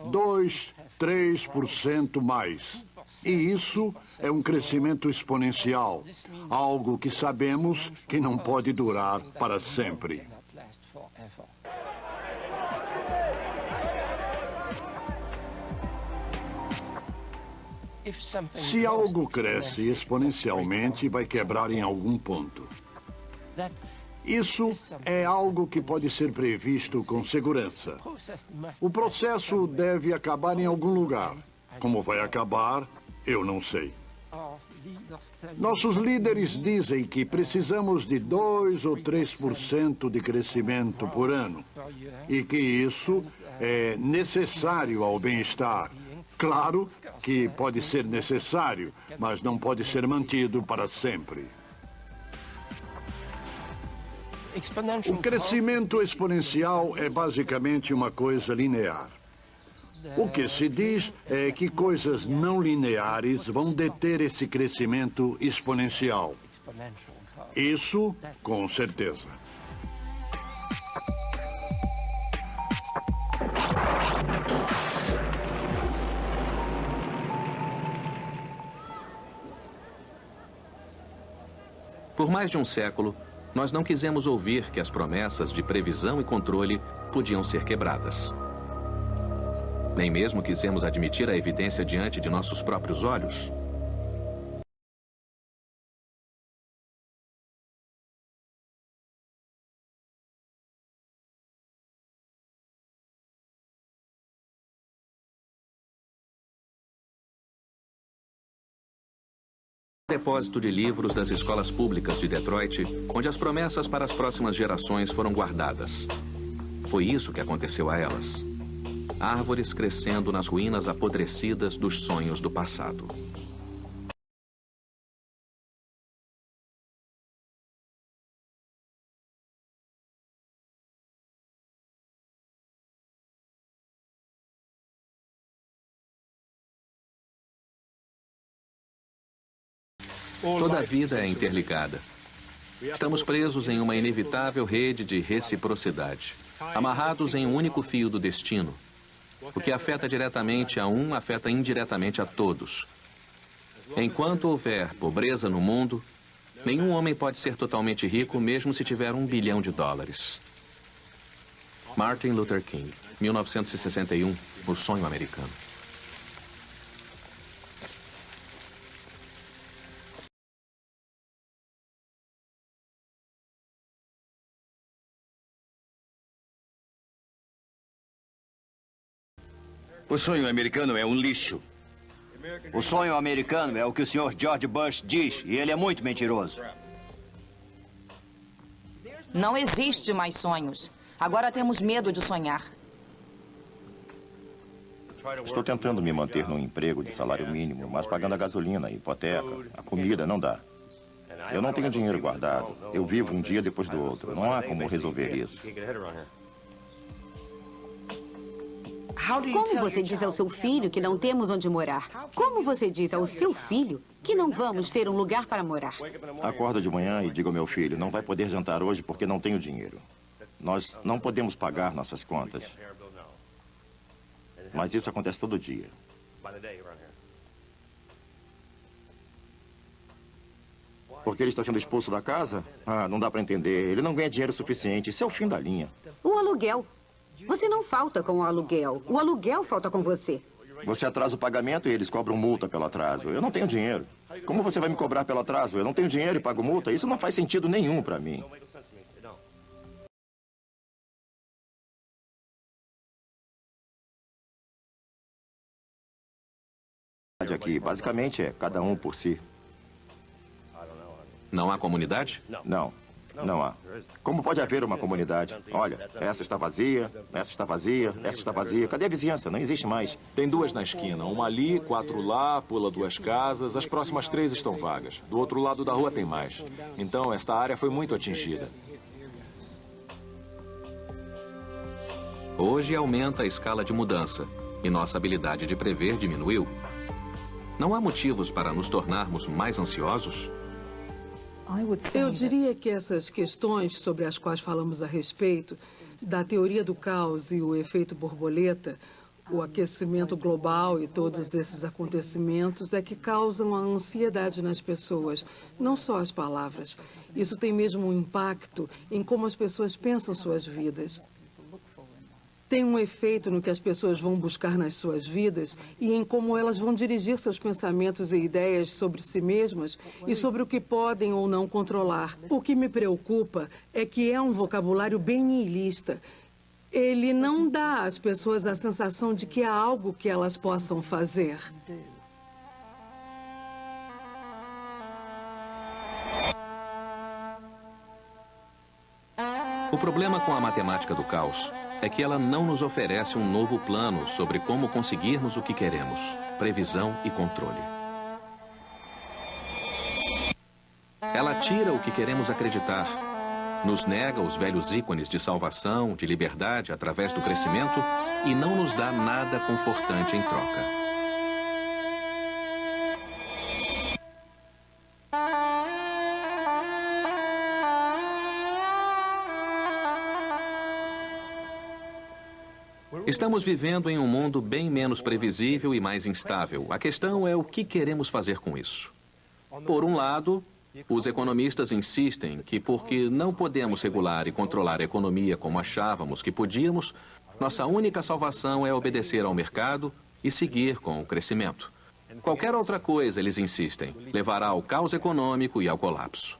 Speaker 4: 2, 3% mais. E isso é um crescimento exponencial, algo que sabemos que não pode durar para sempre. Se algo cresce exponencialmente, vai quebrar em algum ponto. Isso é algo que pode ser previsto com segurança. O processo deve acabar em algum lugar. Como vai acabar, eu não sei. Nossos líderes dizem que precisamos de 2 ou 3% de crescimento por ano e que isso é necessário ao bem-estar. Claro que pode ser necessário, mas não pode ser mantido para sempre. O crescimento exponencial é basicamente uma coisa linear. O que se diz é que coisas não lineares vão deter esse crescimento exponencial. Isso, com certeza.
Speaker 1: Por mais de um século, nós não quisemos ouvir que as promessas de previsão e controle podiam ser quebradas. Nem mesmo quisemos admitir a evidência diante de nossos próprios olhos. Depósito de livros das escolas públicas de Detroit, onde as promessas para as próximas gerações foram guardadas. Foi isso que aconteceu a elas. Árvores crescendo nas ruínas apodrecidas dos sonhos do passado. Toda a vida é interligada. Estamos presos em uma inevitável rede de reciprocidade, amarrados em um único fio do destino. O que afeta diretamente a um, afeta indiretamente a todos. Enquanto houver pobreza no mundo, nenhum homem pode ser totalmente rico, mesmo se tiver $1 bilhão. Martin Luther King, 1961, O Sonho Americano.
Speaker 12: O sonho americano é um lixo.
Speaker 15: O sonho americano é o que o Sr. George Bush diz, e ele é muito mentiroso.
Speaker 3: Não existe mais sonhos. Agora temos medo de sonhar.
Speaker 13: Estou tentando me manter num emprego de salário mínimo, mas pagando a gasolina, a hipoteca, a comida, não dá. Eu não tenho dinheiro guardado. Eu vivo um dia depois do outro. Não há como resolver isso.
Speaker 7: Como você diz ao seu filho que não temos onde morar? Como você diz ao seu filho que não vamos ter um lugar para morar?
Speaker 13: Acordo de manhã e digo ao meu filho, não vai poder jantar hoje porque não tenho dinheiro. Nós não podemos pagar nossas contas. Mas isso acontece todo dia. Porque ele está sendo expulso da casa? Ah, não dá para entender. Ele não ganha dinheiro suficiente. Isso é o fim da linha.
Speaker 7: O aluguel. Você não falta com o aluguel. O aluguel falta com você.
Speaker 13: Você atrasa o pagamento e eles cobram multa pelo atraso. Eu não tenho dinheiro. Como você vai me cobrar pelo atraso? Eu não tenho dinheiro e pago multa. Isso não faz sentido nenhum para mim. aqui, basicamente, é cada um por si.
Speaker 1: Não há comunidade?
Speaker 13: Não, não há. Como pode haver uma comunidade? Olha, essa está vazia, essa está vazia, essa está vazia. Cadê a vizinhança? Não existe mais.
Speaker 10: Tem 2 na esquina, uma ali, 4 lá, pula 2 casas, as próximas 3 estão vagas. Do outro lado da rua tem mais. Então, esta área foi muito atingida.
Speaker 1: Hoje aumenta a escala de mudança e nossa habilidade de prever diminuiu. Não há motivos para nos tornarmos mais ansiosos?
Speaker 9: Eu diria que essas questões sobre as quais falamos a respeito, da teoria do caos e o efeito borboleta, o aquecimento global e todos esses acontecimentos é que causam a ansiedade nas pessoas, não só as palavras. Isso tem mesmo um impacto em como as pessoas pensam suas vidas. Tem um efeito no que as pessoas vão buscar nas suas vidas e em como elas vão dirigir seus pensamentos e ideias sobre si mesmas e sobre o que podem ou não controlar. O que me preocupa é que é um vocabulário bem nihilista. Ele não dá às pessoas a sensação de que há algo que elas possam fazer.
Speaker 1: O problema com a matemática do caos é que ela não nos oferece um novo plano sobre como conseguirmos o que queremos, previsão e controle. Ela tira o que queremos acreditar, nos nega os velhos ícones de salvação, de liberdade através do crescimento e não nos dá nada confortante em troca. Estamos vivendo em um mundo bem menos previsível e mais instável. A questão é o que queremos fazer com isso. Por um lado, os economistas insistem que porque não podemos regular e controlar a economia como achávamos que podíamos, nossa única salvação é obedecer ao mercado e seguir com o crescimento. Qualquer outra coisa, eles insistem, levará ao caos econômico e ao colapso.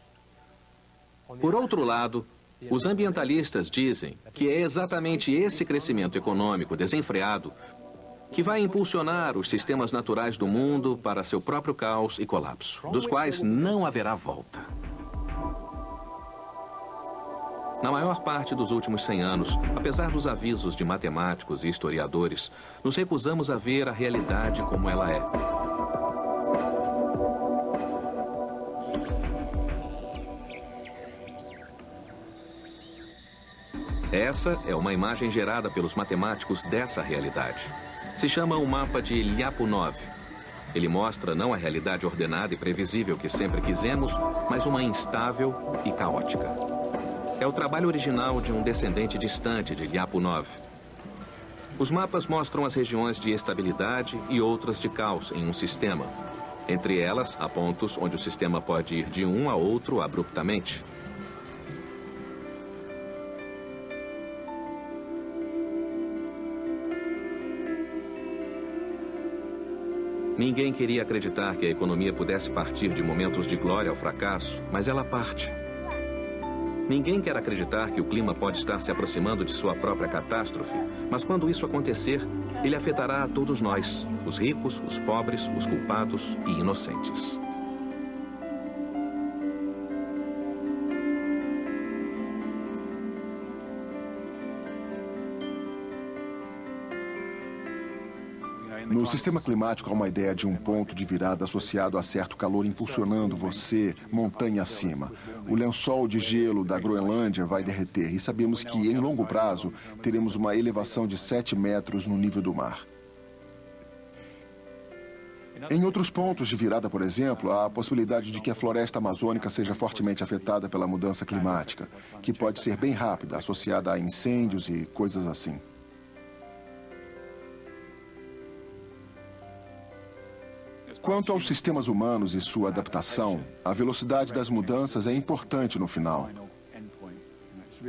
Speaker 1: Por outro lado, os ambientalistas dizem que é exatamente esse crescimento econômico desenfreado que vai impulsionar os sistemas naturais do mundo para seu próprio caos e colapso, dos quais não haverá volta. Na maior parte dos últimos 100 anos, apesar dos avisos de matemáticos e historiadores, nos recusamos a ver a realidade como ela é. Essa é uma imagem gerada pelos matemáticos dessa realidade. Se chama o mapa de Lyapunov. Ele mostra não a realidade ordenada e previsível que sempre quisemos, mas uma instável e caótica. É o trabalho original de um descendente distante de Lyapunov. Os mapas mostram as regiões de estabilidade e outras de caos em um sistema. Entre elas, há pontos onde o sistema pode ir de um a outro abruptamente. Ninguém queria acreditar que a economia pudesse partir de momentos de glória ao fracasso, mas ela parte. Ninguém quer acreditar que o clima pode estar se aproximando de sua própria catástrofe, mas quando isso acontecer, ele afetará a todos nós, os ricos, os pobres, os culpados e inocentes.
Speaker 5: No sistema climático há uma ideia de um ponto de virada associado a certo calor impulsionando você montanha acima. O lençol de gelo da Groenlândia vai derreter e sabemos que, em longo prazo, teremos uma elevação de 7 metros no nível do mar. Em outros pontos de virada, por exemplo, há a possibilidade de que a floresta amazônica seja fortemente afetada pela mudança climática, que pode ser bem rápida, associada a incêndios e coisas assim. Quanto aos sistemas humanos e sua adaptação, a velocidade das mudanças é importante no final.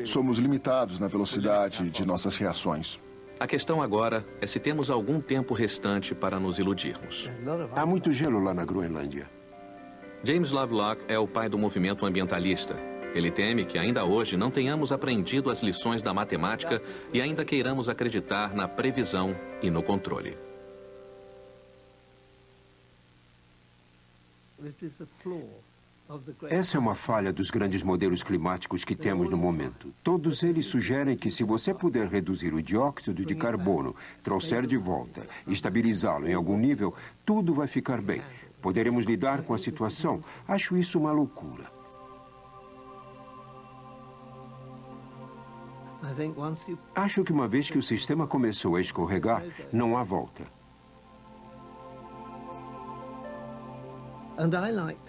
Speaker 5: Somos limitados na velocidade de nossas reações.
Speaker 1: A questão agora é se temos algum tempo restante para nos iludirmos.
Speaker 14: Há muito gelo lá na Groenlândia.
Speaker 1: James Lovelock é o pai do movimento ambientalista. Ele teme que ainda hoje não tenhamos aprendido as lições da matemática e ainda queiramos acreditar na previsão e no controle.
Speaker 14: Essa é uma falha dos grandes modelos climáticos que temos no momento. Todos eles sugerem que se você puder reduzir o dióxido de carbono, trouxer de volta e estabilizá-lo em algum nível, tudo vai ficar bem. Poderemos lidar com a situação. Acho isso uma loucura. Acho que uma vez que o sistema começou a escorregar, não há volta.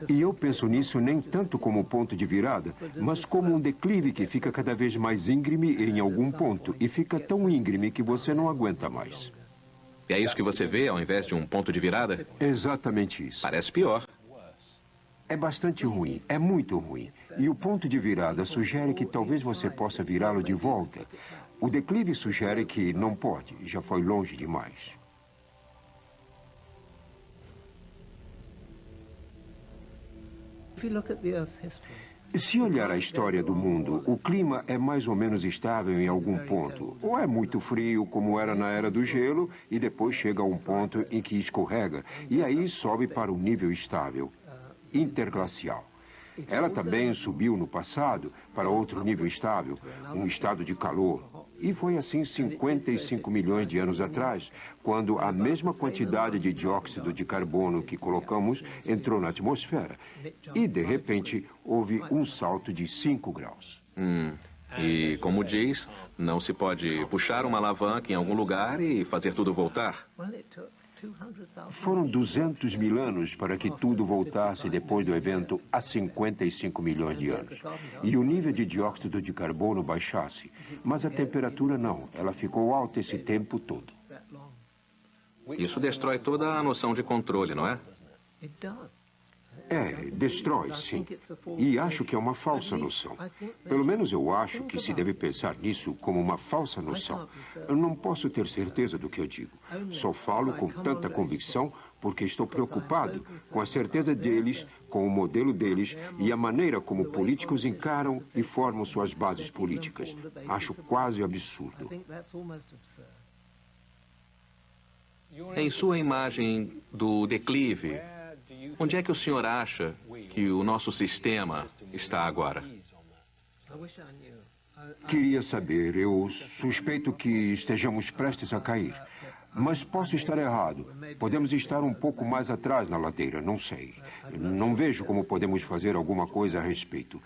Speaker 14: E eu penso nisso nem tanto como um ponto de virada, mas como um declive que fica cada vez mais íngreme em algum ponto, e fica tão íngreme que você não aguenta mais.
Speaker 1: E é isso que você vê ao invés de um ponto de virada?
Speaker 14: Exatamente isso.
Speaker 1: Parece pior.
Speaker 14: É bastante ruim, é muito ruim. E o ponto de virada sugere que talvez você possa virá-lo de volta. O declive sugere que não pode, já foi longe demais. Se olhar a história do mundo, o clima é mais ou menos estável em algum ponto. Ou é muito frio, como era na Era do Gelo, e depois chega a um ponto em que escorrega, e aí sobe para um nível estável, interglacial. Ela também subiu no passado para outro nível estável, um estado de calor. E foi assim 55 milhões de anos atrás, quando a mesma quantidade de dióxido de carbono que colocamos entrou na atmosfera. E, de repente, houve um salto de 5 graus.
Speaker 1: E, como diz, não se pode puxar uma alavanca em algum lugar e fazer tudo voltar.
Speaker 14: Foram 200 mil anos para que tudo voltasse depois do evento há 55 milhões de anos. E o nível de dióxido de carbono baixasse. Mas a temperatura não. Ela ficou alta esse tempo todo.
Speaker 1: Isso destrói toda a noção de controle, não é?
Speaker 14: Destrói, sim. E acho que é uma falsa noção. Pelo menos eu acho que se deve pensar nisso como uma falsa noção. Eu não posso ter certeza do que eu digo. Só falo com tanta convicção porque estou preocupado com a certeza deles, com o modelo deles e a maneira como políticos encaram e formam suas bases políticas. Acho quase absurdo.
Speaker 1: Em sua imagem do declive, onde é que o senhor acha que o nosso sistema está agora?
Speaker 14: Queria saber. Eu suspeito que estejamos prestes a cair. Mas posso estar errado. Podemos estar um pouco mais atrás na ladeira, não sei. Não vejo como podemos fazer alguma coisa a respeito.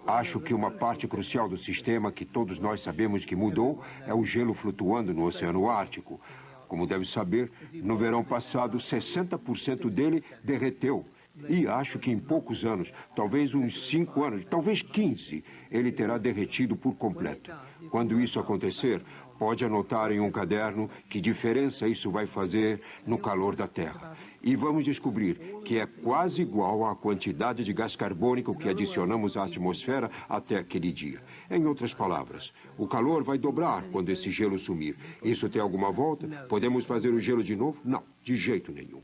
Speaker 14: Acho que uma parte crucial do sistema que todos nós sabemos que mudou é o gelo flutuando no Oceano Ártico. Como deve saber, no verão passado, 60% dele derreteu. E acho que em poucos anos, talvez uns 5 anos, talvez 15, ele terá derretido por completo. Quando isso acontecer, pode anotar em um caderno que diferença isso vai fazer no calor da Terra. E vamos descobrir que é quase igual à quantidade de gás carbônico que adicionamos à atmosfera até aquele dia. Em outras palavras, o calor vai dobrar quando esse gelo sumir. Isso tem alguma volta? Podemos fazer o gelo de novo? Não, de jeito nenhum.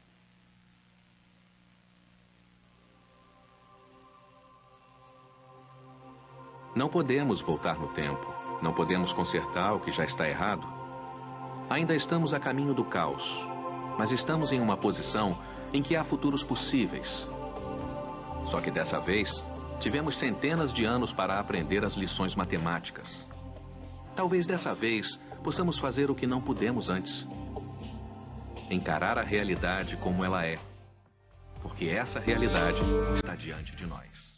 Speaker 1: Não podemos voltar no tempo. Não podemos consertar o que já está errado. Ainda estamos a caminho do caos, mas estamos em uma posição em que há futuros possíveis. Só que dessa vez, tivemos centenas de anos para aprender as lições matemáticas. Talvez dessa vez possamos fazer o que não pudemos antes. Encarar a realidade como ela é. Porque essa realidade está diante de nós.